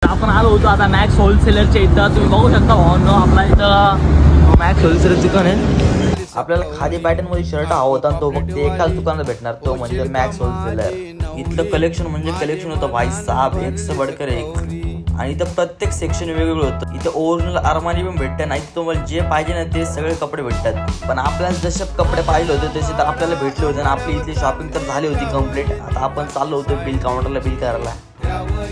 आपण आलो होतो आता मॅक्स होलसेलरच्या इथं. तुम्ही बघू शकता भावांनो, आपला इथं मॅक्स होलसेलर दुकान आहे. आपल्याला खादी पॅटर्न मध्ये शर्ट हवा होता तो फक्त एकाच दुकानात भेटणार, तो म्हणजे मॅक्स होलसेलर. इथलं कलेक्शन म्हणजे कलेक्शन होतं भाई साहब, एक से बढ़कर एक. आणि इथं प्रत्येक सेक्शन वेगवेगळं होतं. इथं ओरिजिनल अरमानी पण भेटतं, नाही तुम्हाला जे पाहिजे ना ते सगळे कपडे भेटतात. पण आपल्याला जसे कपडे पाहिजे होते तसे तर आपल्याला भेटले होते आणि आपली इथली शॉपिंग तर झाली होती कम्प्लीट. आता आपण चाललो होतो बिल काउंटरला बिल करायला.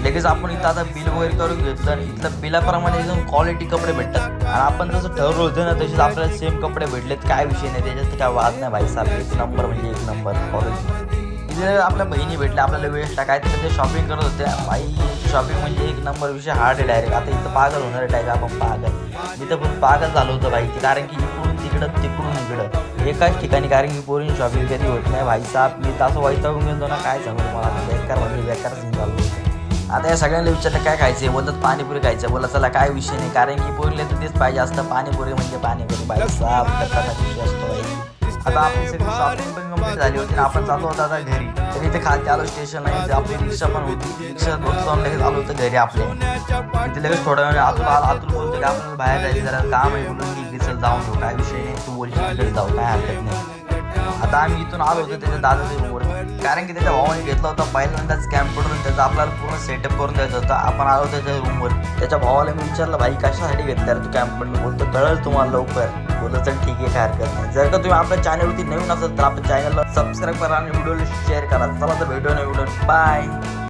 लगेच आपण इथं आता बिल वगैरे करून घेतलं आणि इथलं बिलाप्रमाणे एकदम क्वालिटी कपडे भेटतात. आणि आपण जसं ठरवलं होतं ना तसेच आपल्याला सेम कपडे भेटलेत, काय विषय नाही, त्याच्यात काय वाद नाही भाई साहेब. एक नंबर म्हणजे एक नंबर क्वालिटी. तिथे आपल्या बहिणी भेटल्या, आपल्याला वेळ टाकायचं ते शॉपिंग करत होत्या. भाई शॉपिंग म्हणजे एक नंबर विषय हार्ड आहे डायरेक्ट. आता इथं पागल होणार आहे डायरेक्ट, आपण पागल. इथं पण पागल झालं होतं भाई, कारण की इकडून तिकडं तिकडून इकडं एकाच ठिकाणी. कारण की पोरींची शॉपिंग कधी होत नाही भाई साहेब. मी तर असं वैतागून गेलो ना, काय सांगू मला, बेकार म्हणजे बेकार सीन झालं होतं. आता या सगळ्यांना विचारलं काय खायचं, बोलतात पाणीपुरी खायचं. बोला चला काय विषय नाही, कारण की पोरीला तर तेच पाहिजे असतं, पाणीपुरी म्हणजे पाणीपुरी भाई साहेब, कसा विषय असतो भाई. आता आपली सगळी शॉपिंग पण कंप्लीट झाली होती आणि आपण चालू होतो आता घरी. तर इथे खालती आलो स्टेशन आहे, आपली रिक्षा पण होती. रिक्षा जाऊन लगेच आलो होतं घरी आपल्या. इथे लगेच थोड्या वेळ आतून बोलतो की आपल्याला बाहेर जायचं, जरा काम आहे म्हणून की रिक्षाला जाऊन ठेवू, काय विषय नाही, तू बोलशील तिकडे जाऊ, काय हरकत नाही. आता आम्ही इथून आलो होतो त्याच्या दादाच्या रूमवर, कारण की त्याच्या भावाने घेतला होता पहिल्यांदाच कॅम्प्युटर, त्याचा आपल्याला पूर्ण सेटअप करून द्यायचा होता. आपण आलो त्याच्या रूमवर. त्याच्या भावाला मी विचारलं भाई कशासाठी घेतला रे तू कॅम्प्युटर. मी बोलतो कळेल तुम्हाला लवकर. बोलतो चल ठीक आहे, काय हरकत नाही. जर का तुम्ही आपल्या चॅनलवरती नवीन असाल तर आपल्या चॅनलला सबस्क्राईब करा आणि व्हिडिओला शेअर करा. चला तर व्हिडिओ बाय.